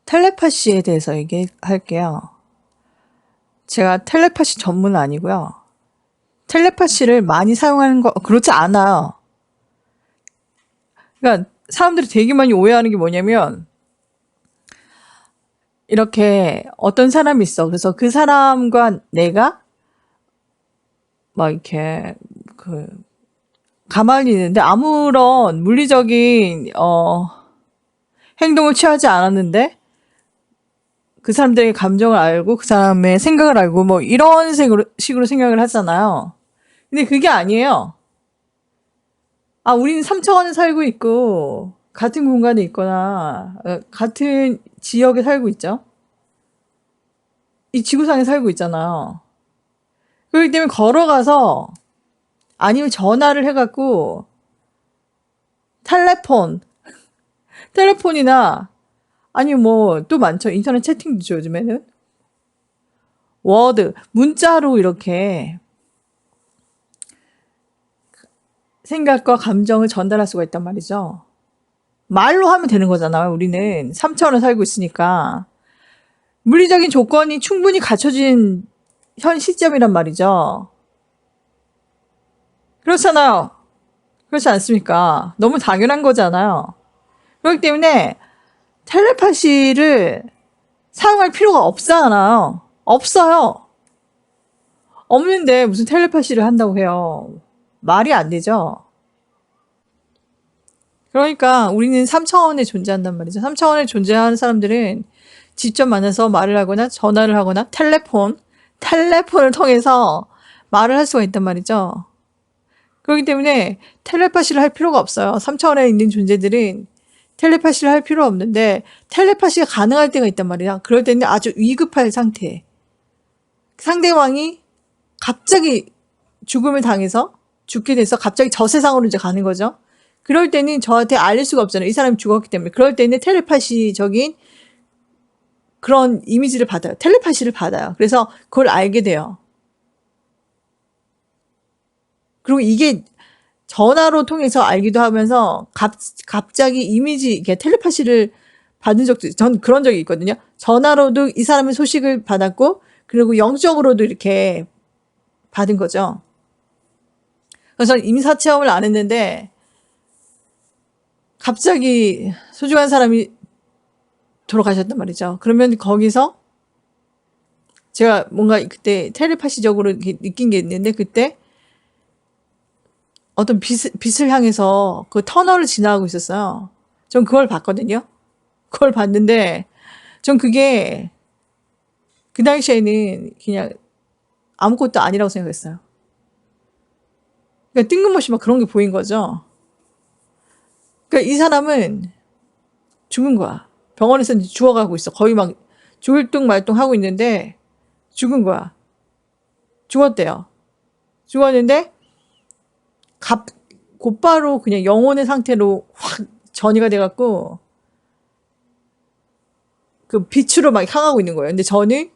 텔레파시에 대해서 얘기할게요. 제가 텔레파시 전문은 아니고요. 텔레파시를 많이 사용하는 거 그렇지 않아요. 그러니까 사람들이 되게 많이 오해하는 게 뭐냐면 이렇게 어떤 사람이 있어. 그래서 그 사람과 내가 막 이렇게 가만히 있는데 아무런 물리적인 행동을 취하지 않았는데 그 사람들의 감정을 알고 그 사람의 생각을 알고 뭐 이런 식으로 생각을 하잖아요. 근데 그게 아니에요. 우리는 3차원에 살고 있고 같은 공간에 있거나 같은 지역에 살고 있죠. 이 지구상에 살고 있잖아요. 그렇기 때문에 걸어가서 아니면 전화를 해갖고 텔레폰이나 아니면 뭐 또 많죠. 인터넷 채팅도 요즘에는 워드 문자로 이렇게 생각과 감정을 전달할 수가 있단 말이죠. 말로 하면 되는 거잖아요. 우리는 3차원에 살고 있으니까 물리적인 조건이 충분히 갖춰진 현 시점이란 말이죠. 그렇잖아요. 그렇지 않습니까? 너무 당연한 거잖아요. 그렇기 때문에 텔레파시를 사용할 필요가 없잖아요. 없어요. 없는데 무슨 텔레파시를 한다고 해요. 말이 안 되죠. 그러니까 우리는 3차원에 존재한단 말이죠. 3차원에 존재하는 사람들은 직접 만나서 말을 하거나 전화를 하거나 텔레폰을 통해서 말을 할 수가 있단 말이죠. 그렇기 때문에 텔레파시를 할 필요가 없어요. 3차원에 있는 존재들은 텔레파시를 할 필요 없는데 텔레파시가 가능할 때가 있단 말이야. 그럴 때는 아주 위급할 상태. 상대방이 갑자기 죽음을 당해서 죽게 돼서 갑자기 저 세상으로 이제 가는 거죠. 그럴 때는 저한테 알릴 수가 없잖아요. 이 사람이 죽었기 때문에. 그럴 때는 텔레파시적인 그런 이미지를 받아요. 텔레파시를 받아요. 그래서 그걸 알게 돼요. 그리고 이게 전화로 통해서 알기도 하면서 갑자기 이미지, 이게 텔레파시를 받은 적도, 전 그런 적이 있거든요. 전화로도 이 사람의 소식을 받았고, 그리고 영적으로도 이렇게 받은 거죠. 그래서 임사 체험을 안 했는데, 갑자기 소중한 사람이 돌아가셨단 말이죠. 그러면 거기서 제가 뭔가 그때 텔레파시적으로 느낀 게 있는데, 그때 어떤 빛을 향해서 그 터널을 지나가고 있었어요. 전 그걸 봤거든요. 그걸 봤는데, 전 그게 그 당시에는 그냥 아무것도 아니라고 생각했어요. 그러니까 뜬금없이 막 그런 게 보인 거죠. 그러니까 이 사람은 죽은 거야. 병원에서 이제 죽어가고 있어. 거의 막 죽을 둥 말둥 하고 있는데 죽은 거야. 죽었대요. 죽었는데 곧바로 그냥 영혼의 상태로 확 전이가 돼갖고 그 빛으로 막 향하고 있는 거예요. 근데 저는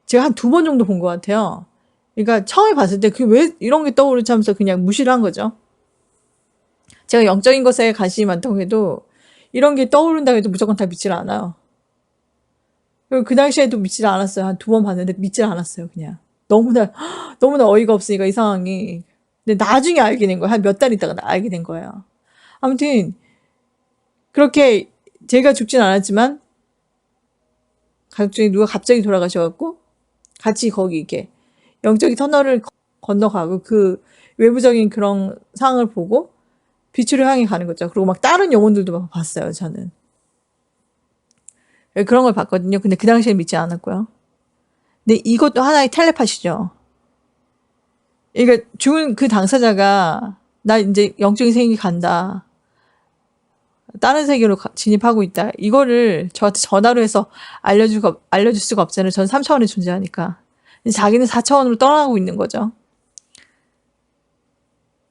제가 한 2번 정도 본 것 같아요. 그러니까 처음에 봤을 때 그 왜 이런 게 떠오르지 하면서 그냥 무시를 한 거죠. 제가 영적인 것에 관심이 많다고 해도 이런 게 떠오른다고 해도 무조건 다 믿질 않아요. 그리고 그 당시에도 믿질 않았어요. 한 2번 봤는데 믿질 않았어요. 그냥 너무나 어이가 없으니까 이 상황이. 근데 나중에 알게 된 거예요. 한 몇 달 있다가 알게 된 거예요. 아무튼 그렇게 제가 죽진 않았지만 가족 중에 누가 갑자기 돌아가셔갖고 같이 거기 이렇게 영적인 터널을 건너가고 그 외부적인 그런 상황을 보고 빛으로 향해 가는 거죠. 그리고 막 다른 영혼들도 막 봤어요. 저는 그런 걸 봤거든요. 근데 그 당시에 믿지 않았고요. 근데 이것도 하나의 텔레파시죠. 그러니까 죽은 그 당사자가 나 이제 영적인 세계에 간다. 다른 세계로 진입하고 있다. 이거를 저한테 전화로 해서 알려줄 수가 없잖아요. 전 3차원에 존재하니까. 자기는 4차원으로 떠나고 있는 거죠.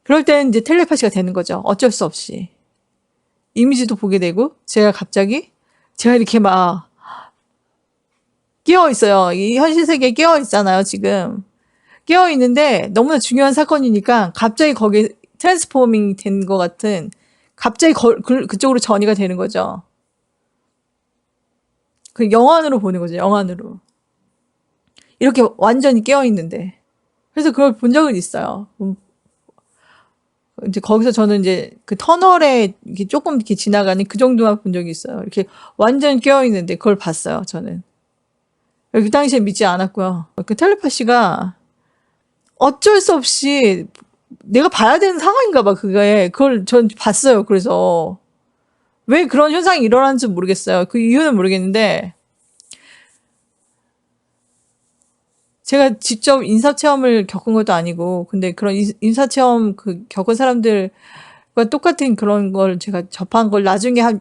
그럴 때는 이제 텔레파시가 되는 거죠. 어쩔 수 없이. 이미지도 보게 되고, 제가 이렇게 막, 끼어 있어요. 이 현실 세계에 끼어 있잖아요, 지금. 끼어 있는데, 너무나 중요한 사건이니까, 갑자기 거기에 트랜스포밍 된 것 같은, 갑자기 그쪽으로 전이가 되는 거죠. 그 영안으로 보는 거죠. 영안으로. 이렇게 완전히 깨어 있는데. 그래서 그걸 본 적은 있어요. 이제 거기서 저는 이제 그 터널에 이렇게 조금 이렇게 지나가는 그 정도만 본 적이 있어요. 이렇게 완전 깨어 있는데 그걸 봤어요. 저는. 그 당시에 믿지 않았고요. 그 텔레파시가 어쩔 수 없이 내가 봐야 되는 상황인가 봐, 그게. 그걸 전 봤어요. 그래서. 왜 그런 현상이 일어나는지 모르겠어요. 그 이유는 모르겠는데, 제가 직접 인사체험을 겪은 것도 아니고, 근데 그런 인사체험 그 겪은 사람들과 똑같은 그런 걸 제가 접한 걸 나중에 한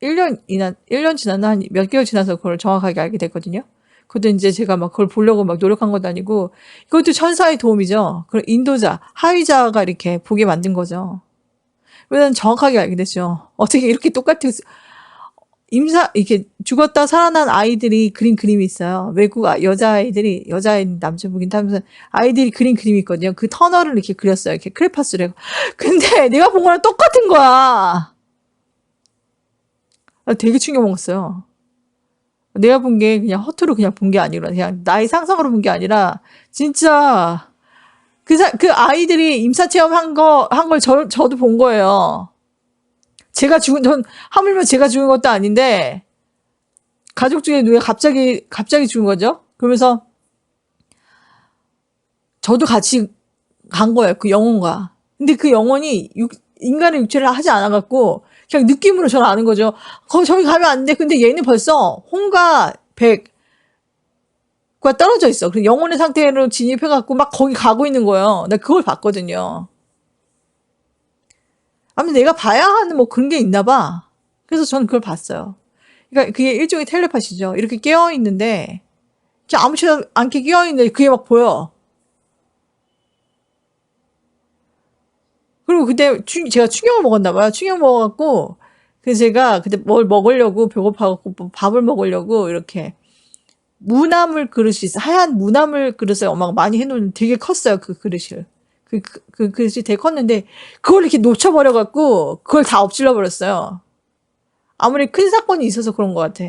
1년 지났나? 한 몇 개월 지나서 그걸 정확하게 알게 됐거든요. 그것도 이제 제가 막 그걸 보려고 막 노력한 것도 아니고, 이것도 천사의 도움이죠. 그런 인도자, 하위자가 이렇게 보게 만든 거죠. 왜냐면 정확하게 알게 됐죠. 어떻게 이렇게 똑같은 이렇게 죽었다 살아난 아이들이 그린 그림이 있어요. 외국 여자아이들이, 여자아이 남자분긴 하면서 아이들이 그린 그림이 있거든요. 그 터널을 이렇게 그렸어요. 이렇게 크레파스를 해고. 근데 내가 본 거랑 똑같은 거야. 되게 충격 먹었어요. 내가 본 게 그냥 허투루 그냥 본 게 아니라, 그냥 나의 상상으로 본 게 아니라, 진짜, 그 아이들이 임사체험 한 걸 저도 본 거예요. 전 하물며 제가 죽은 것도 아닌데, 가족 중에 누가 갑자기 죽은 거죠? 그러면서, 저도 같이 간 거예요. 그 영혼과. 근데 그 영혼이 인간의 육체를 하지 않아갖고, 그냥 느낌으로 저는 아는 거죠. 저기 가면 안 돼. 근데 얘는 벌써 홍과 백과 떨어져 있어. 그래서 영혼의 상태로 진입해갖고 막 거기 가고 있는 거예요. 나 그걸 봤거든요. 아무튼 내가 봐야 하는 뭐 그런 게 있나 봐. 그래서 저는 그걸 봤어요. 그러니까 그게 일종의 텔레파시죠. 이렇게 깨어 있는데, 아무렇지도 않게 깨어 있는데 그게 막 보여. 그리고 그때 제가 충격을 먹었나 봐요. 충격 먹어갖고, 그래서 제가 그때 뭘 먹으려고 배고파갖고 뭐 밥을 먹으려고 이렇게 무나물 그릇이 있어. 하얀 무나물 그릇을 엄마가 많이 해놓은 되게 컸어요. 그 그릇을. 그 그릇이 되게 컸는데 그걸 이렇게 놓쳐버려갖고 그걸 다 엎질러 버렸어요. 아무리 큰 사건이 있어서 그런 것 같아.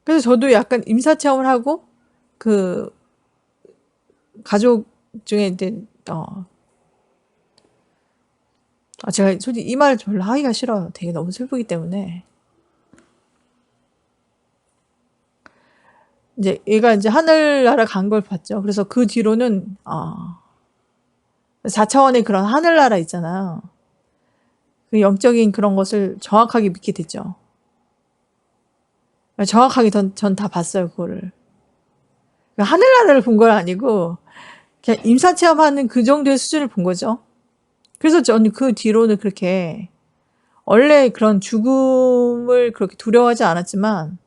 그래서 저도 약간 임사체험을 하고 그 가족 중에 이제 제가 솔직히 이 말을 별로 하기가 싫어요. 되게 너무 슬프기 때문에. 이제 얘가 이제 하늘나라 간 걸 봤죠. 그래서 그 뒤로는 4차원의 그런 하늘나라 있잖아요. 그 영적인 그런 것을 정확하게 믿게 됐죠. 정확하게 전 다 봤어요, 그거를. 하늘나라를 본 건 아니고 그냥 임사체험하는 그 정도의 수준을 본 거죠. 그래서 저는 그 뒤로는 그렇게 원래 그런 죽음을 그렇게 두려워하지 않았지만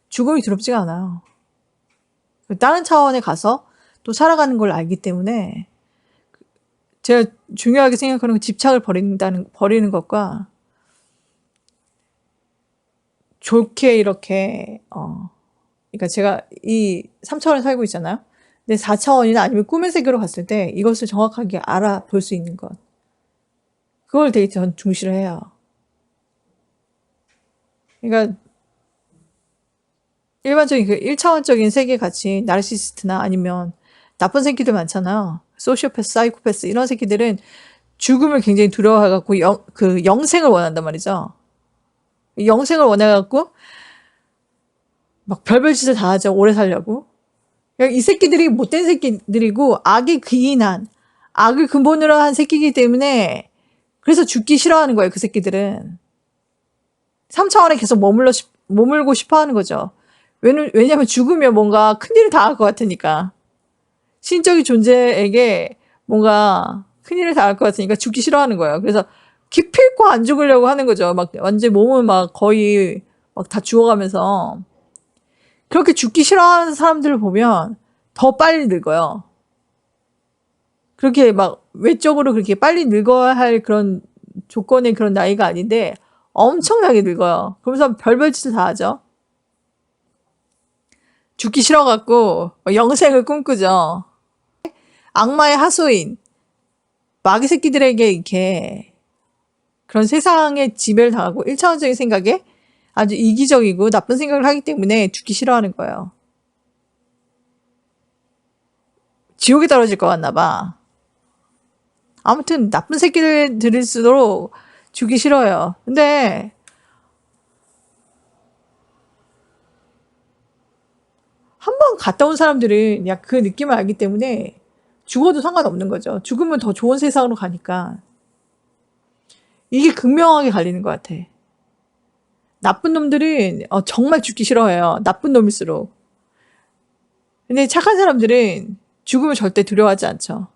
죽음이 두렵지가 않아요. 다른 차원에 가서 또 살아가는 걸 알기 때문에 제가 중요하게 생각하는 건 집착을 버리는 것과 좋게 이렇게 그러니까 제가 이 3차원에 살고 있잖아요. 근데 4차원이나 아니면 꿈의 세계로 갔을 때 이것을 정확하게 알아볼 수 있는 것. 그걸 되게 전 중시를 해요. 그러니까 일반적인 그 1차원적인 세계 같이 나르시시스트나 아니면 나쁜 새끼들 많잖아요. 소시오패스, 사이코패스 이런 새끼들은 죽음을 굉장히 두려워해갖고 그 영생을 원한단 말이죠. 영생을 원해갖고 막 별별 짓을 다 하죠. 오래 살려고. 이 새끼들이 못된 새끼들이고 악이 기인한 악을 근본으로 한 새끼이기 때문에 그래서 죽기 싫어하는 거예요. 그 새끼들은. 3차원에 계속 머물고 싶어 하는 거죠. 왜냐면 죽으면 뭔가 큰일을 당할 것 같으니까. 신적인 존재에게 뭔가 큰일을 당할 것 같으니까 죽기 싫어하는 거예요. 그래서 기필코 안 죽으려고 하는 거죠. 막 완전 몸을 막 거의 막 다 죽어가면서. 그렇게 죽기 싫어하는 사람들을 보면 더 빨리 늙어요. 그렇게 막 외적으로 그렇게 빨리 늙어야 할 그런 조건의 그런 나이가 아닌데 엄청나게 늙어요. 그러면서 별별 짓을 다 하죠. 죽기 싫어갖고 영생을 꿈꾸죠. 악마의 하소인, 마귀 새끼들에게 이렇게 그런 세상에 지배를 당하고 1차원적인 생각에 아주 이기적이고 나쁜 생각을 하기 때문에 죽기 싫어하는 거예요. 지옥에 떨어질 것 같나 봐. 아무튼 나쁜 새끼들일수록 죽기 싫어요. 근데 한 번 갔다 온 사람들은 그냥 그 느낌을 알기 때문에 죽어도 상관없는 거죠. 죽으면 더 좋은 세상으로 가니까. 이게 극명하게 갈리는 것 같아. 나쁜 놈들은 정말 죽기 싫어해요. 나쁜 놈일수록. 근데 착한 사람들은 죽음을 절대 두려워하지 않죠.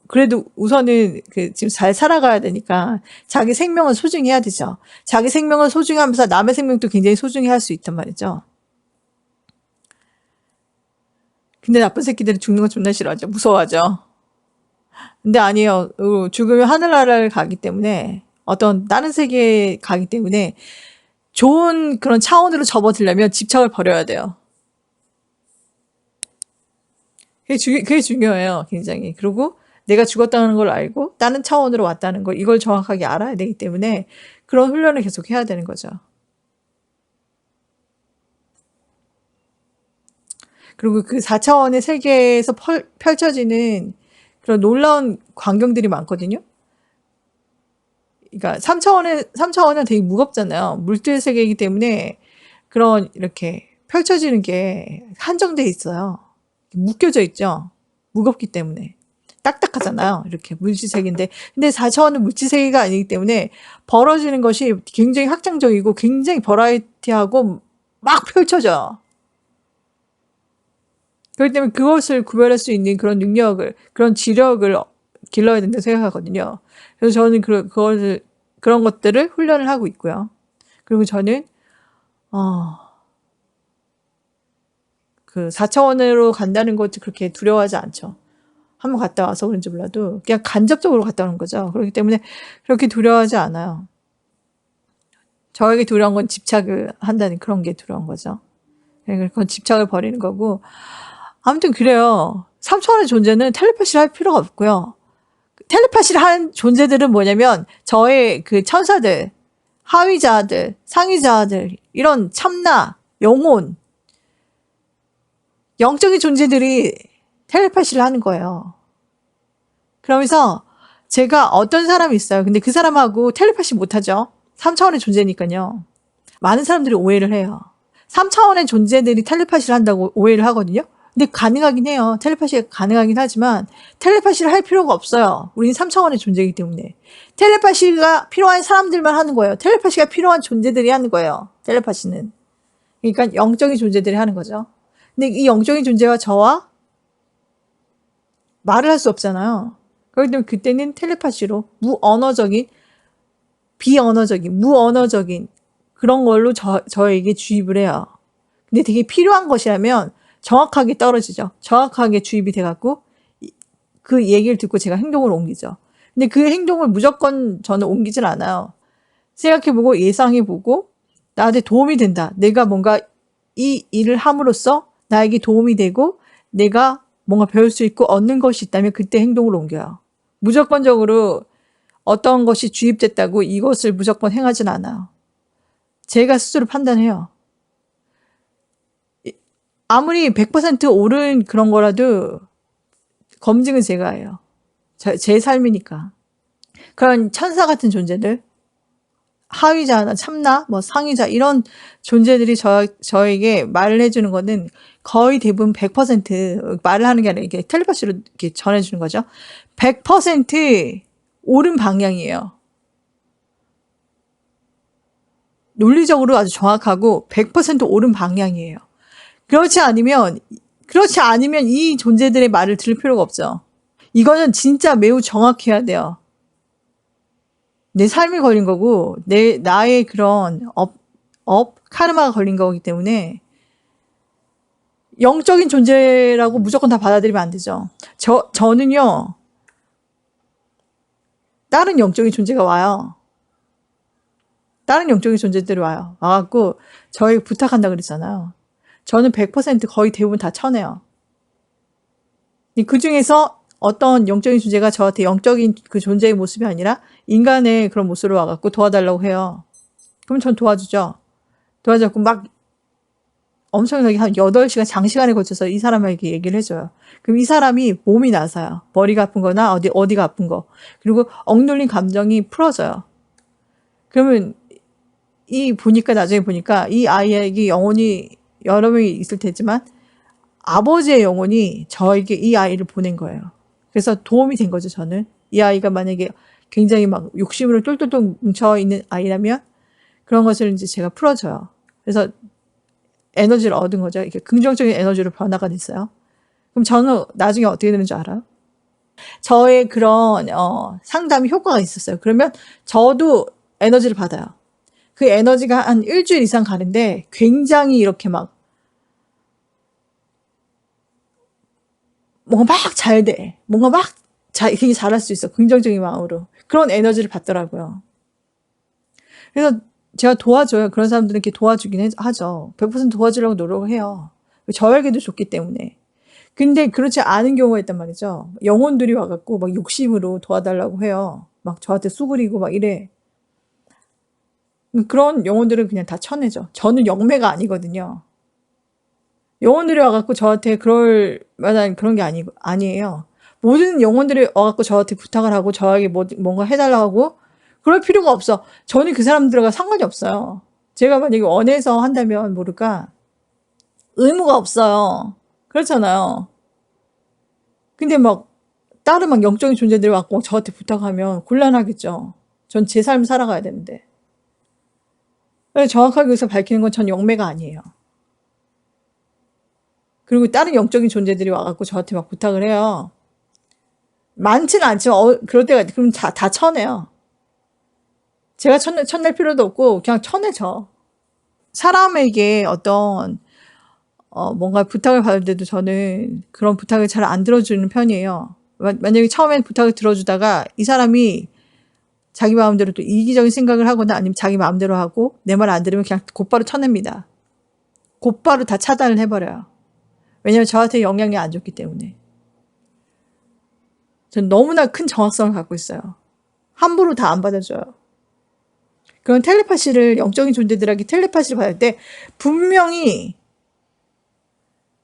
그래도 우선은 지금 잘 살아가야 되니까 자기 생명을 소중히 해야 되죠. 자기 생명을 소중히 하면서 남의 생명도 굉장히 소중히 할 수 있단 말이죠. 근데 나쁜 새끼들은 죽는 거 존나 싫어하죠. 무서워하죠. 근데 아니에요. 죽으면 하늘나라를 가기 때문에 어떤 다른 세계에 가기 때문에 좋은 그런 차원으로 접어들려면 집착을 버려야 돼요. 그게 중요해요. 굉장히. 그리고 내가 죽었다는 걸 알고 다른 차원으로 왔다는 걸 이걸 정확하게 알아야 되기 때문에 그런 훈련을 계속 해야 되는 거죠. 그리고 그 4차원의 세계에서 펼쳐지는 그런 놀라운 광경들이 많거든요. 그러니까 3차원은 되게 무겁잖아요. 물질 세계이기 때문에 그런 이렇게 펼쳐지는 게 한정돼 있어요. 묶여져 있죠. 무겁기 때문에. 딱딱하잖아요. 이렇게 물질 세계인데. 근데 4차원은 물질 세계가 아니기 때문에 벌어지는 것이 굉장히 확장적이고 굉장히 버라이티하고 막 펼쳐져요. 그렇기 때문에 그것을 구별할 수 있는 그런 능력을, 그런 지력을 길러야 된다고 생각하거든요. 그래서 저는 그런 것들을 훈련을 하고 있고요. 그리고 저는, 그 4차원으로 간다는 것도 그렇게 두려워하지 않죠. 한번 갔다 와서 그런지 몰라도 그냥 간접적으로 갔다 오는 거죠. 그렇기 때문에 그렇게 두려워하지 않아요. 저에게 두려운 건 집착을 한다는 그런 게 두려운 거죠. 그건 집착을 버리는 거고, 아무튼 그래요. 3차원의 존재는 텔레파시를 할 필요가 없고요. 텔레파시를 한 존재들은 뭐냐면 저의 그 천사들, 하위자들, 상위자들, 이런 참나, 영혼, 영적인 존재들이 텔레파시를 하는 거예요. 그러면서 제가 어떤 사람이 있어요. 근데 그 사람하고 텔레파시 못하죠. 3차원의 존재니까요. 많은 사람들이 오해를 해요. 3차원의 존재들이 텔레파시를 한다고 오해를 하거든요. 근데 가능하긴 해요. 텔레파시가 가능하긴 하지만 텔레파시를 할 필요가 없어요. 우리는 3차원의 존재이기 때문에. 텔레파시가 필요한 사람들만 하는 거예요. 텔레파시가 필요한 존재들이 하는 거예요. 텔레파시는. 그러니까 영적인 존재들이 하는 거죠. 근데 이 영적인 존재와 저와 말을 할 수 없잖아요. 그렇기 때문에 그때는 텔레파시로 무언어적인, 비언어적인, 무언어적인 그런 걸로 저에게 주입을 해요. 근데 되게 필요한 것이라면 정확하게 떨어지죠. 정확하게 주입이 돼갖고 그 얘기를 듣고 제가 행동을 옮기죠. 근데 그 행동을 무조건 저는 옮기질 않아요. 생각해보고 예상해보고 나한테 도움이 된다. 내가 뭔가 이 일을 함으로써 나에게 도움이 되고 내가 뭔가 배울 수 있고 얻는 것이 있다면 그때 행동을 옮겨요. 무조건적으로 어떤 것이 주입됐다고 이것을 무조건 행하진 않아요. 제가 스스로 판단해요. 아무리 100% 옳은 그런 거라도 검증은 제가 해요. 제 삶이니까. 그런 천사 같은 존재들, 하위자나 참나, 뭐 상위자 이런 존재들이 저에게 말을 해주는 거는 거의 대부분 100% 말을 하는 게 아니라 이렇게 텔레파시로 이렇게 전해주는 거죠. 100% 옳은 방향이에요. 논리적으로 아주 정확하고 100% 옳은 방향이에요. 그렇지 아니면 이 존재들의 말을 들을 필요가 없죠. 이거는 진짜 매우 정확해야 돼요. 내 삶이 걸린 거고, 나의 그런 카르마가 걸린 거기 때문에, 영적인 존재라고 무조건 다 받아들이면 안 되죠. 저는요, 다른 영적인 존재가 와요. 다른 영적인 존재들이 와요. 와갖고, 저에게 부탁한다 그랬잖아요. 저는 100% 거의 대부분 다 쳐내요. 그 중에서 어떤 영적인 존재가 저한테 영적인 그 존재의 모습이 아니라 인간의 그런 모습으로 와갖고 도와달라고 해요. 그럼 전 도와주죠. 도와줬고 막 엄청나게 한 8시간 장시간에 걸쳐서 이 사람에게 얘기를 해줘요. 그럼 이 사람이 몸이 나서요. 머리가 아픈 거나 어디가 아픈 거. 그리고 억눌린 감정이 풀어져요. 그러면 나중에 보니까 이 아이에게 영혼이 여러 명이 있을 테지만 아버지의 영혼이 저에게 이 아이를 보낸 거예요. 그래서 도움이 된 거죠, 저는. 이 아이가 만약에 굉장히 막 욕심으로 똘똘똘 뭉쳐있는 아이라면 그런 것을 이제 제가 풀어줘요. 그래서 에너지를 얻은 거죠. 이렇게 긍정적인 에너지로 변화가 됐어요. 그럼 저는 나중에 어떻게 되는 줄 알아요? 저의 그런 상담이 효과가 있었어요. 그러면 저도 에너지를 받아요. 그 에너지가 한 일주일 이상 가는데 굉장히 이렇게 막 뭔가 막 잘 돼. 뭔가 막 굉장히 잘할 수 있어. 긍정적인 마음으로. 그런 에너지를 받더라고요. 그래서 제가 도와줘요. 그런 사람들은 이렇게 도와주긴 하죠. 100% 도와주려고 노력을 해요. 저에게도 좋기 때문에. 근데 그렇지 않은 경우가 있단 말이죠. 영혼들이 와갖고 막 욕심으로 도와달라고 해요. 막 저한테 수그리고 막 이래. 그런 영혼들은 그냥 다 쳐내죠. 저는 영매가 아니거든요. 영혼들이 와갖고 저한테 그럴 만한 그런 게 아니에요. 모든 영혼들이 와갖고 저한테 부탁을 하고 저에게 뭔가 해달라고 하고 그럴 필요가 없어. 저는 그 사람들과 상관이 없어요. 제가 만약에 원해서 한다면 모를까 의무가 없어요. 그렇잖아요. 근데 막 다른 막 영적인 존재들이 왔고 저한테 부탁하면 곤란하겠죠. 전 제 삶을 살아가야 되는데. 정확하게 여기서 밝히는 건 전 영매가 아니에요. 그리고 다른 영적인 존재들이 와갖고 저한테 막 부탁을 해요. 많지는 않지만 그럴 때가 그럼 다 쳐내요. 제가 쳐낼 필요도 없고 그냥 쳐내죠. 사람에게 어떤 뭔가 부탁을 받을 때도 저는 그런 부탁을 잘 안 들어주는 편이에요. 만약에 처음엔 부탁을 들어주다가 이 사람이 자기 마음대로 또 이기적인 생각을 하거나 아니면 자기 마음대로 하고 내 말 안 들으면 그냥 곧바로 쳐냅니다. 곧바로 다 차단을 해버려요. 왜냐면 저한테 영향이 안 좋기 때문에. 전 너무나 큰 정확성을 갖고 있어요. 함부로 다 안 받아줘요. 그런 텔레파시를 영적인 존재들에게 텔레파시를 받을 때 분명히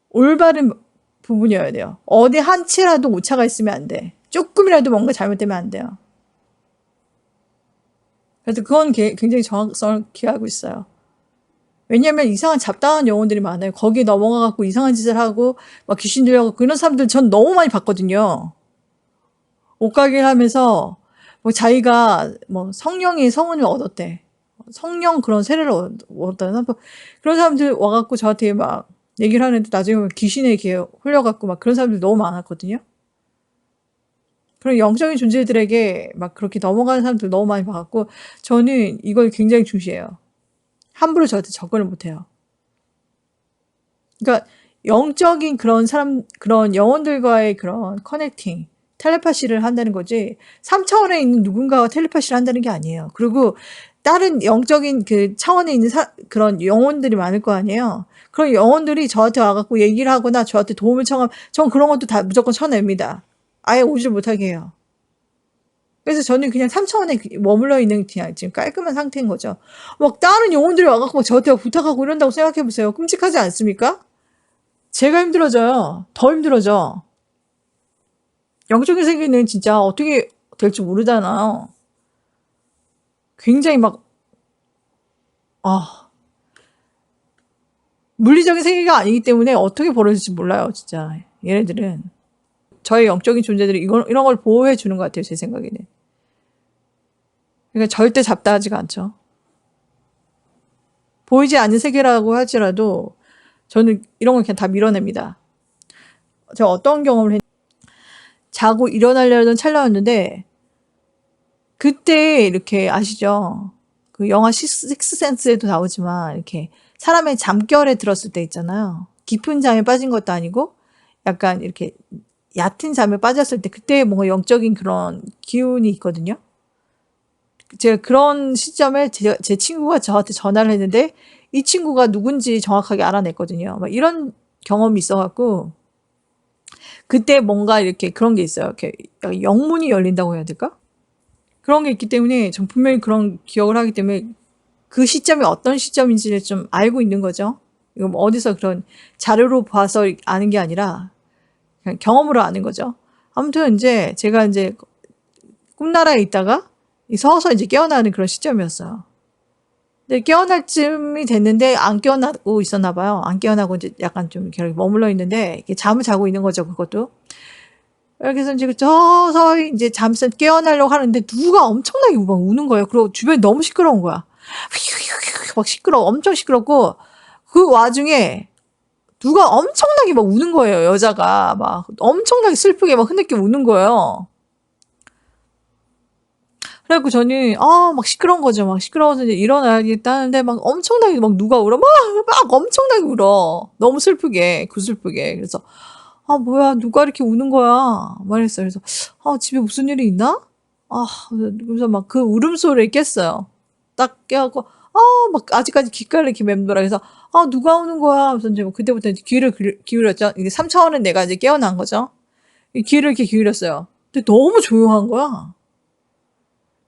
올바른 부분이어야 돼요. 어디 한 치라도 오차가 있으면 안 돼. 조금이라도 뭔가 잘못되면 안 돼요. 그래서 그건 굉장히 정확성을 기하고 있어요. 왜냐면 이상한 잡다한 영혼들이 많아요. 거기에 넘어가갖고 이상한 짓을 하고 막 귀신 들려갖고 그런 사람들 전 너무 많이 봤거든요. 옷가게를 하면서 뭐 자기가 뭐 성령의 성운을 얻었대. 성령 그런 세례를 얻었다는 그런 사람들 와갖고 저한테 막 얘기를 하는데 나중에 귀신에 이렇게 홀려갖고 막 그런 사람들 너무 많았거든요. 그런 영적인 존재들에게 막 그렇게 넘어가는 사람들 너무 많이 봐갖고 저는 이걸 굉장히 중시해요. 함부로 저한테 접근을 못해요. 그러니까 영적인 그런 영혼들과의 그런 커넥팅, 텔레파시를 한다는 거지 3차원에 있는 누군가와 텔레파시를 한다는 게 아니에요. 그리고 다른 영적인 그 차원에 있는 그런 영혼들이 많을 거 아니에요. 그런 영혼들이 저한테 와갖고 얘기를 하거나 저한테 도움을 청하면 전 그런 것도 다 무조건 쳐냅니다. 아예 오질 못하게 해요. 그래서 저는 그냥 3차원에 머물러 있는 그냥 지금 깔끔한 상태인 거죠. 막 다른 영혼들이 와갖고 저한테 부탁하고 이런다고 생각해보세요. 끔찍하지 않습니까? 제가 힘들어져요. 더 힘들어져. 영적인 세계는 진짜 어떻게 될지 모르잖아요. 굉장히 막 물리적인 세계가 아니기 때문에 어떻게 벌어질지 몰라요. 진짜 얘네들은. 저의 영적인 존재들이 이런 걸 보호해 주는 것 같아요. 제 생각에는. 그러니까 절대 잡다하지가 않죠. 보이지 않는 세계라고 할지라도 저는 이런 걸 그냥 다 밀어냅니다. 제가 어떤 경험을 자고 일어나려던 찰나였는데 그때 이렇게 아시죠? 그 영화 식스센스에도 나오지만 이렇게 사람의 잠결에 들었을 때 있잖아요. 깊은 잠에 빠진 것도 아니고 약간 이렇게 얕은 잠에 빠졌을 때 그때 뭔가 영적인 그런 기운이 있거든요. 제가 그런 시점에 제 친구가 저한테 전화를 했는데 이 친구가 누군지 정확하게 알아냈거든요. 막 이런 경험이 있어갖고 그때 뭔가 이렇게 그런 게 있어요. 이렇게 영문이 열린다고 해야 될까? 그런 게 있기 때문에 전 분명히 그런 기억을 하기 때문에 그 시점이 어떤 시점인지를 좀 알고 있는 거죠. 이거 뭐 어디서 그런 자료로 봐서 아는 게 아니라 그냥 경험으로 아는 거죠. 아무튼 이제 제가 이제 꿈나라에 있다가 서서 이제 깨어나는 그런 시점이었어요. 근데 깨어날 쯤이 됐는데 안 깨어나고 있었나 봐요. 안 깨어나고 이제 약간 좀 이렇게 머물러 있는데 이렇게 잠을 자고 있는 거죠, 그것도. 그래서 이제 서서히 이제 잠에서 깨어나려고 하는데 누가 엄청나게 막 우는 거예요. 그리고 주변이 너무 시끄러운 거야. 막 시끄러워. 엄청 시끄럽고 그 와중에 누가 엄청나게 막 우는 거예요. 여자가 막 엄청나게 슬프게 막 흐느끼 우는 거예요. 그래갖고 저는 막 시끄러운 거죠. 막 시끄러워서 이제 일어나야겠다 하는데 막 엄청나게 막 누가 울어. 막 엄청나게 울어. 너무 슬프게 구슬프게. 그래서 뭐야 누가 이렇게 우는 거야 말했어요. 그래서 집에 무슨 일이 있나? 그래서 막 그 울음소리에 깼어요. 딱 깨갖고 막 아직까지 귓가를 이렇게 맴돌아. 그래서 누가 우는 거야. 그래서 이제 그때부터 이제 귀를 기울였죠. 이게 3차원은 내가 이제 깨어난 거죠. 귀를 이렇게 기울였어요. 근데 너무 조용한 거야.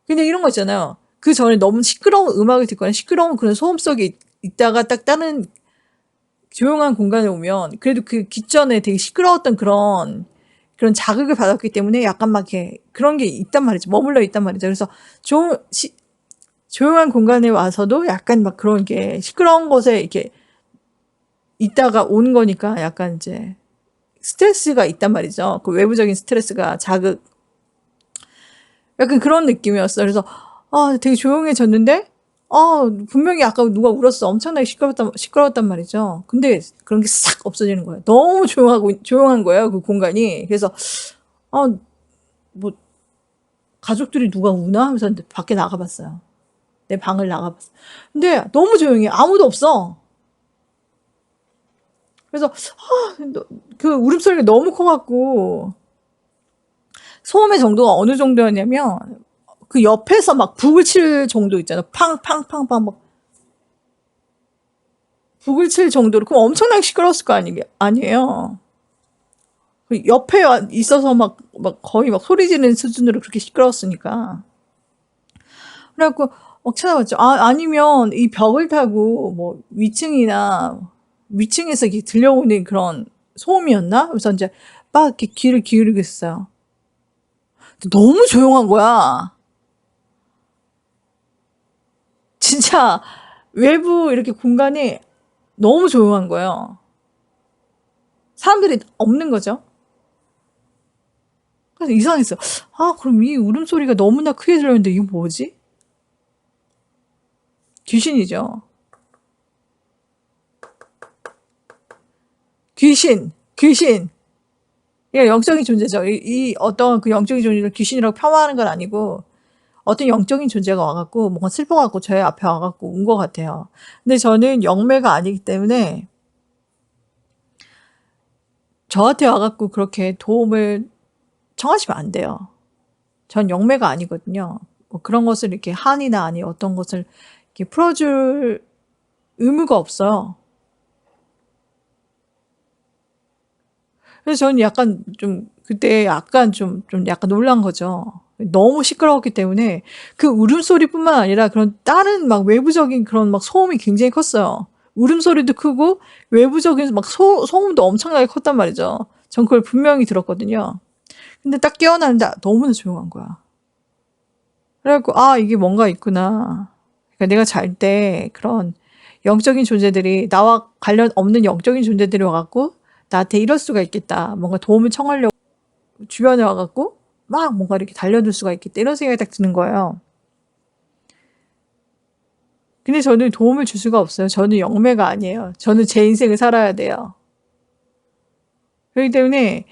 근데 이런 거 있잖아요. 그 전에 너무 시끄러운 음악을 듣거나 시끄러운 그런 소음 속에 있다가 딱 다른 조용한 공간에 오면 그래도 그 기전에 되게 시끄러웠던 그런 자극을 받았기 때문에 약간 막 이렇게 그런 게 있단 말이죠. 머물러 있단 말이죠. 그래서 조용한 공간에 와서도 약간 막 그런 게 시끄러운 곳에 이렇게 있다가 오는 거니까 약간 이제 스트레스가 있단 말이죠. 그 외부적인 스트레스가 자극 약간 그런 느낌이었어요. 그래서 되게 조용해졌는데 분명히 아까 누가 울었어. 엄청나게 시끄러웠단 말이죠. 근데 그런 게 싹 없어지는 거예요. 너무 조용한 거예요. 그 공간이. 그래서 뭐 가족들이 누가 우나 하면서 밖에 나가봤어요. 내 방을 나가봤어. 근데 너무 조용해. 아무도 없어. 그래서 그 울음소리가 너무 커갖고 소음의 정도가 어느 정도였냐면 그 옆에서 막 북을 칠 정도 있잖아요. 팡팡팡팡 막 북을 칠 정도로. 그럼 엄청나게 시끄러웠을 거 아니에요. 그 옆에 있어서 막 거의 막 소리 지르는 수준으로 그렇게 시끄러웠으니까. 그래갖고 막 찾아봤죠. 아니면 이 벽을 타고 뭐 위층에서 이렇게 들려오는 그런 소음이었나? 그래서 이제 막 이렇게 귀를 기울이고 있어요. 너무 조용한 거야. 진짜 외부 이렇게 공간이 너무 조용한 거예요. 사람들이 없는 거죠. 그래서 이상했어요. 그럼 이 울음소리가 너무나 크게 들렸는데 이거 뭐지? 귀신이죠. 귀신. 이게 영적인 존재죠. 이 어떤 그 영적인 존재를 귀신이라고 폄하하는 건 아니고 어떤 영적인 존재가 와갖고 뭔가 슬퍼갖고 저의 앞에 와갖고 운 것 같아요. 근데 저는 영매가 아니기 때문에 저한테 와갖고 그렇게 도움을 청하시면 안 돼요. 전 영매가 아니거든요. 뭐 그런 것을 이렇게 한이나 아니 어떤 것을 이렇게 풀어줄 의무가 없어요. 그래서 저는 약간 좀 그때 약간 좀 약간 놀란 거죠. 너무 시끄러웠기 때문에 그 울음소리뿐만 아니라 그런 다른 막 외부적인 그런 막 소음이 굉장히 컸어요. 울음소리도 크고 외부적인 막 소음도 엄청나게 컸단 말이죠. 전 그걸 분명히 들었거든요. 근데 딱 깨어나는데 너무나 조용한 거야. 그래갖고 이게 뭔가 있구나. 그러니까 내가 잘 때 그런 영적인 존재들이 나와 관련 없는 영적인 존재들이 와갖고 나한테 이럴 수가 있겠다. 뭔가 도움을 청하려고 주변에 와갖고 막 뭔가 이렇게 달려들 수가 있겠다. 이런 생각이 딱 드는 거예요. 근데 저는 도움을 줄 수가 없어요. 저는 영매가 아니에요. 저는 제 인생을 살아야 돼요. 그렇기 때문에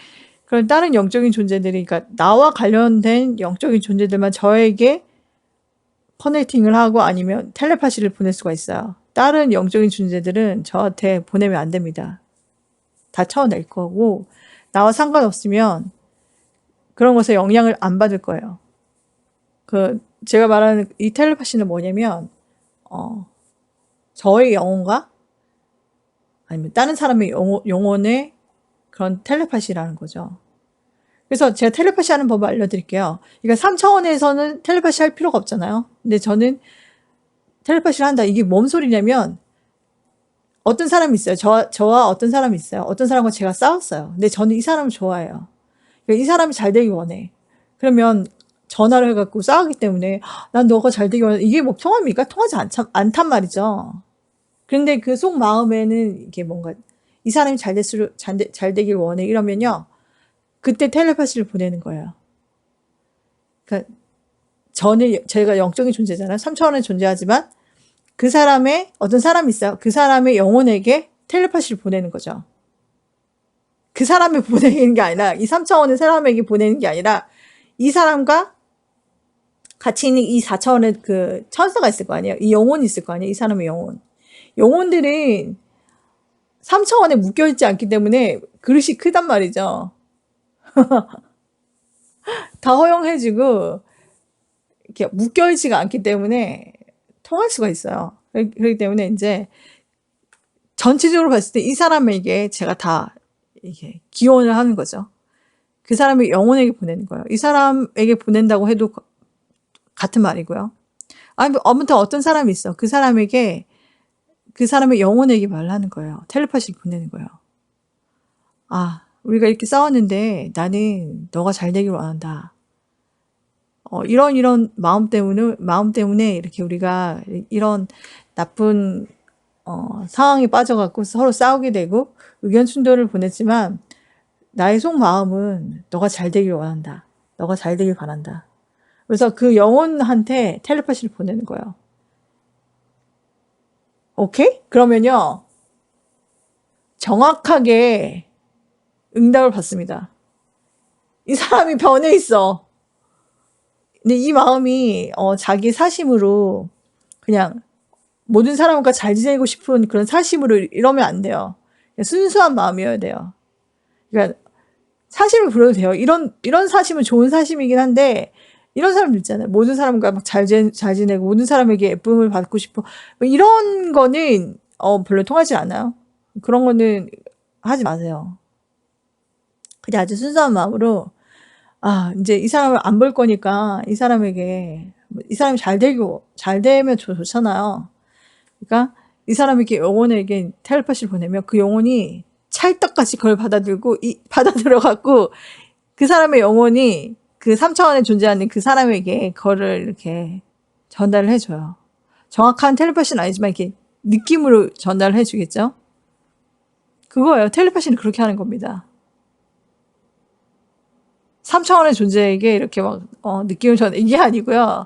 그런 다른 영적인 존재들이, 그러니까 나와 관련된 영적인 존재들만 저에게 커넥팅을 하고 아니면 텔레파시를 보낼 수가 있어요. 다른 영적인 존재들은 저한테 보내면 안 됩니다. 다 쳐낼 거고 나와 상관없으면 그런 것에 영향을 안 받을 거예요. 제가 말하는 이 텔레파시는 뭐냐면 저의 영혼과 아니면 다른 사람의 영혼의 그런 텔레파시라는 거죠. 그래서 제가 텔레파시 하는 법을 알려드릴게요. 그러니까 3차원에서는 텔레파시 할 필요가 없잖아요. 근데 저는 텔레파시를 한다. 이게 뭔 소리냐면 어떤 사람이 있어요. 저와 어떤 사람이 있어요. 어떤 사람과 제가 싸웠어요. 근데 저는 이 사람을 좋아해요. 그러니까 이 사람이 잘 되기 원해. 그러면 전화를 해갖고 싸우기 때문에 난 너가 잘 되기 원해. 이게 뭐 통합니까? 통하지 않단 말이죠. 그런데 그 속 마음에는 이게 뭔가 이 사람이 잘 되길 원해. 이러면요. 그때 텔레파시를 보내는 거예요. 그러니까 제가 영적인 존재잖아요. 3차원의 존재하지만 그 사람의 어떤 사람이 있어요. 그 사람의 영혼에게 텔레파시를 보내는 거죠. 그 사람이 보내는 게 아니라 이 3차원의 사람에게 보내는 게 아니라 이 사람과 같이 있는 이 4차원의 그 천사가 있을 거 아니에요. 이 영혼이 있을 거 아니에요. 이 사람의 영혼. 영혼들은 3차원에 묶여있지 않기 때문에 그릇이 크단 말이죠. 다 허용해지고 이렇게 묶여있지가 않기 때문에 통할 수가 있어요. 그렇기 때문에 이제 전체적으로 봤을 때 이 사람에게 제가 다 이게 기원을 하는 거죠. 그 사람의 영혼에게 보내는 거예요. 이 사람에게 보낸다고 해도 같은 말이고요. 아무튼 어떤 사람이 있어. 그 사람에게 그 사람의 영혼에게 말을 하는 거예요. 텔레파시를 보내는 거예요. 아, 우리가 이렇게 싸웠는데 나는 너가 잘 되길 원한다. 이런 마음 때문에 이렇게 우리가 이런 나쁜 상황에 빠져갖고 서로 싸우게 되고 의견 충돌을 보냈지만 나의 속마음은 너가 잘 되길 원한다. 너가 잘 되길 바란다. 그래서 그 영혼한테 텔레파시를 보내는 거예요. 오케이? 그러면요. 정확하게 응답을 받습니다. 이 사람이 변해 있어. 근데 이 마음이 자기 사심으로 그냥 모든 사람과 잘 지내고 싶은 그런 사심으로 이러면 안 돼요. 순수한 마음이어야 돼요. 그러니까 사심을 부려도 돼요. 이런 사심은 좋은 사심이긴 한데 이런 사람들 있잖아요. 모든 사람과 막 잘 지내고 모든 사람에게 예쁨을 받고 싶어. 뭐 이런 거는 별로 통하지 않아요. 그런 거는 하지 마세요. 그냥 아주 순수한 마음으로 이제 이 사람을 안 볼 거니까 이 사람이 잘 되면 좋잖아요. 그러니까 이 사람에게 영혼에게 텔레파시를 보내면 그 영혼이 찰떡같이 그걸 받아들여갖고 그 사람의 영혼이 그 3차원에 존재하는 그 사람에게 그거를 이렇게 전달을 해줘요. 정확한 텔레파시는 아니지만 이렇게 느낌으로 전달을 해주겠죠? 그거예요. 텔레파시는 그렇게 하는 겁니다. 3차원의 존재에게 이렇게 막 느낌을 이게 아니고요.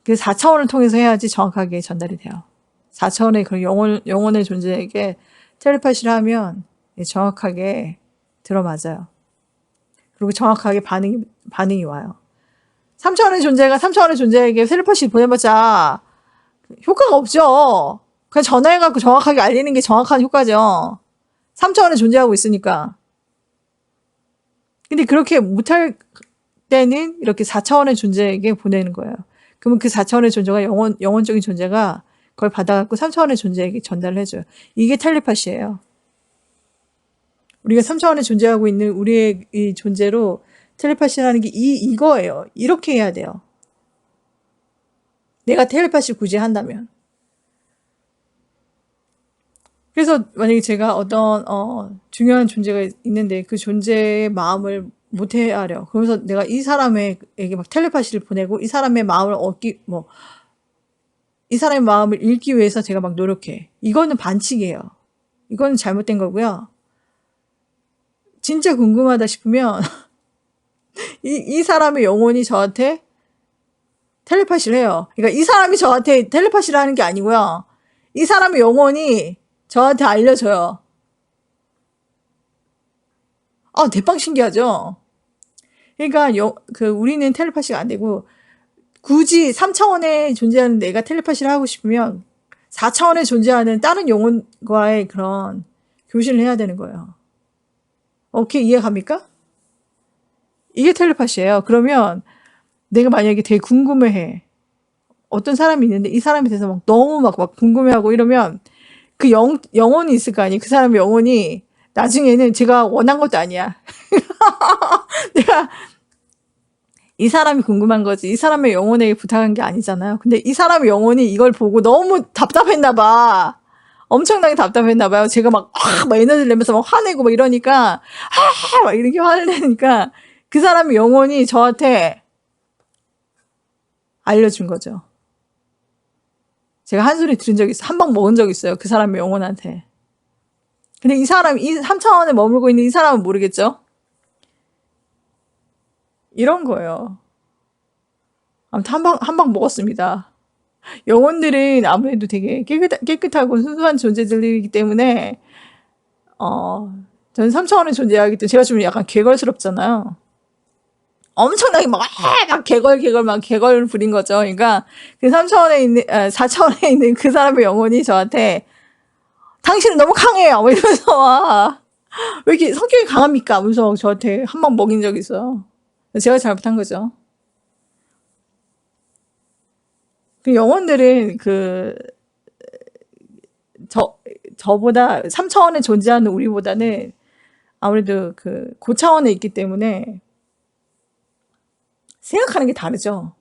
그 4차원을 통해서 해야지 정확하게 전달이 돼요. 4차원의 그런 영혼의 존재에게 텔레파시를 하면 정확하게 들어맞아요. 그리고 정확하게 반응이 와요. 3차원의 존재에게 텔레파시 보내봤자 효과가 없죠. 그냥 전화해갖고 정확하게 알리는 게 정확한 효과죠. 3차원에 존재하고 있으니까. 근데 그렇게 못할 때는 이렇게 4차원의 존재에게 보내는 거예요. 그러면 그 4차원의 존재가 영혼적인 존재가 그걸 받아갖고 3차원의 존재에게 전달을 해줘요. 이게 텔레파시예요. 우리가 3차원에 존재하고 있는 우리의 이 존재로 텔레파시라는 게 이거예요. 이렇게 해야 돼요. 내가 텔레파시 굳이 한다면. 그래서 만약에 제가 어떤 중요한 존재가 있는데 그 존재의 마음을 못 헤아려. 그래서 내가 이 사람에게 막 텔레파시를 보내고 이 사람의 마음을 이 사람의 마음을 읽기 위해서 제가 막 노력해. 이거는 반칙이에요. 이거는 잘못된 거고요. 진짜 궁금하다 싶으면 이 사람의 영혼이 저한테 텔레파시를 해요. 그러니까 이 사람이 저한테 텔레파시를 하는 게 아니고요. 이 사람의 영혼이 저한테 알려줘요. 대빵 신기하죠? 그러니까 우리는 텔레파시가 안 되고 굳이 3차원에 존재하는 내가 텔레파시를 하고 싶으면 4차원에 존재하는 다른 영혼과의 그런 교신을 해야 되는 거예요. 오케이, 이해 갑니까? 이게 텔레파시예요. 그러면 내가 만약에 되게 궁금해해. 어떤 사람이 있는데 이 사람에 대해서 막 너무 막 궁금해하고 이러면 그 영혼이 있을 거 아니에요. 그 사람의 영혼이 나중에는 제가 원한 것도 아니야. 내가 이 사람이 궁금한 거지. 이 사람의 영혼에게 부탁한 게 아니잖아요. 근데 이 사람의 영혼이 이걸 보고 너무 답답했나 봐. 엄청나게 답답했나 봐요. 제가 막 에너지를 내면서 막 화내고 막 이러니까 막 이렇게 화를 내니까 그 사람의 영혼이 저한테 알려준 거죠. 제가 한 소리 들은 적 있어요. 한 방 먹은 적 있어요. 그 사람의 영혼한테. 근데 이 사람, 이 3차원에 머물고 있는 이 사람은 모르겠죠? 이런 거예요. 아무튼 한 방 먹었습니다. 영혼들은 아무래도 되게 깨끗하고 순수한 존재들이기 때문에, 저는 3차원에 존재하기 때문에 제가 좀 약간 개걸스럽잖아요. 엄청나게 막 개걸 부린 거죠. 그러니까 그 3차원에 있는, 4차원에 있는 그 사람의 영혼이 저한테 당신은 너무 강해요. 뭐 이러면서 와. 왜 이렇게 성격이 강합니까? 하면서 저한테 한 방 먹인 적이 있어요. 제가 잘못한 거죠. 그 영혼들은 저보다 3차원에 존재하는 우리보다는 아무래도 고차원에 있기 때문에 생각하는 게 다르죠.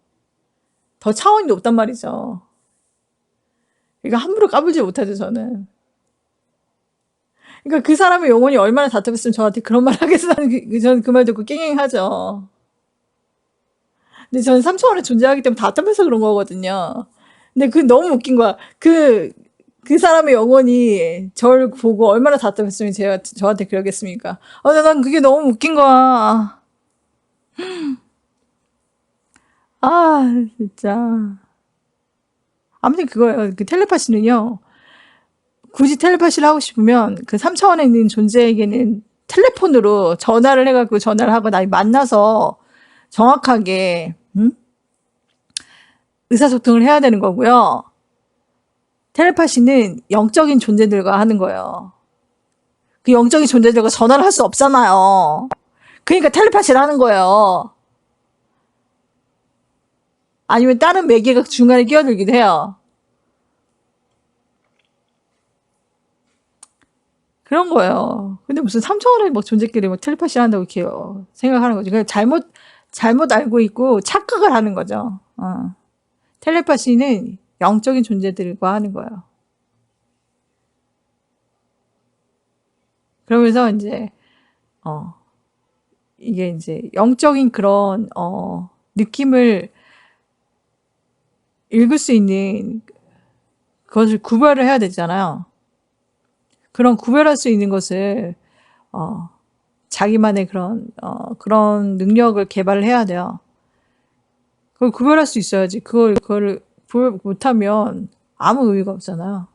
더 차원이 높단 말이죠. 그러니까 함부로 까불지 못하죠, 저는. 그러니까 그 사람의 영혼이 얼마나 답답했으면 저한테 그런 말 하겠어요. 저는 그 말 듣고 깽깽하죠. 근데 저는 3차원에 존재하기 때문에 답답해서 그런 거거든요. 근데 너무 웃긴 거야. 그 사람의 영혼이 저를 보고 얼마나 답답했으면 저한테 그러겠습니까? 난 그게 너무 웃긴 거야. 진짜. 아무튼 그거예요. 그 텔레파시는요. 굳이 텔레파시를 하고 싶으면 그 3차원에 있는 존재에게는 텔레폰으로 전화를 해갖고 전화를 하고 날 만나서 정확하게 의사소통을 해야 되는 거고요. 텔레파시는 영적인 존재들과 하는 거예요. 그 영적인 존재들과 전화를 할 수 없잖아요. 그러니까 텔레파시를 하는 거예요. 아니면 다른 매개가 중간에 끼어들기도 해요. 그런 거예요. 근데 무슨 3차원의 뭐 존재끼리 뭐 텔레파시 한다고 이렇게 생각하는 거죠. 그냥 잘못 알고 있고 착각을 하는 거죠. 텔레파시는 영적인 존재들과 하는 거예요. 그러면서 이제 이게 이제 영적인 그런 느낌을 읽을 수 있는 그것을 구별을 해야 되잖아요. 그런 구별할 수 있는 것을 자기만의 그런 능력을 개발을 해야 돼요. 그걸 구별할 수 있어야지. 그걸 구별 못하면 아무 의미가 없잖아요.